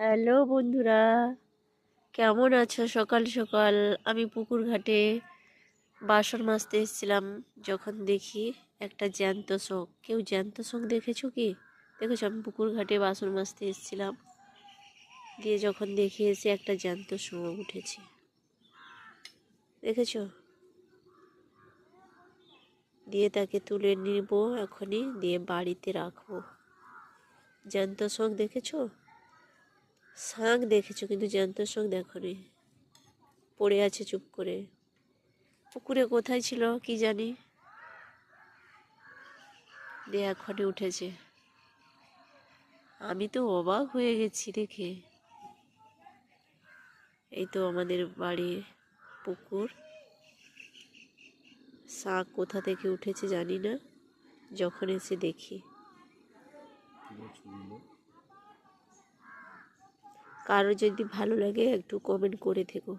Hello বন্ধুরা, কেমন আছো? সকাল সকাল আমি পুকুর ঘাটে বাসন মাজতে এসেছিলাম, যখন দেখি একটা জ্যান্ত শোক। কেউ জ্যান্ত শোক দেখেছো কি? দেখেছো? আমি পুকুর ঘাটে বাসন মাজতে এসেছিলাম, দিয়ে যখন দেখি এসে একটা জ্যান্ত শোক উঠেছে। দেখেছো? দিয়ে তাকে তুলে নিব এখনই, দিয়ে বাড়িতে রাখবো। জ্যান্ত শোক দেখেছো? শাঁখ দেখেছো, কিন্তু জ্যান্ত শোক দেখোনি। পড়ে আছে চুপ করে। পুকুরে কোথায় ছিল কি জানি, দিয়ে এখনই উঠেছে। আমি তো অবাক হয়ে গেছি দেখে। এই তো আমাদের বাড়ির পুকুর, শাঁখ কোথা থেকে উঠেছে জানি না, যখন এসে দেখি। কারো যদি ভালো লাগে একটু কমেন্ট করে থেকো।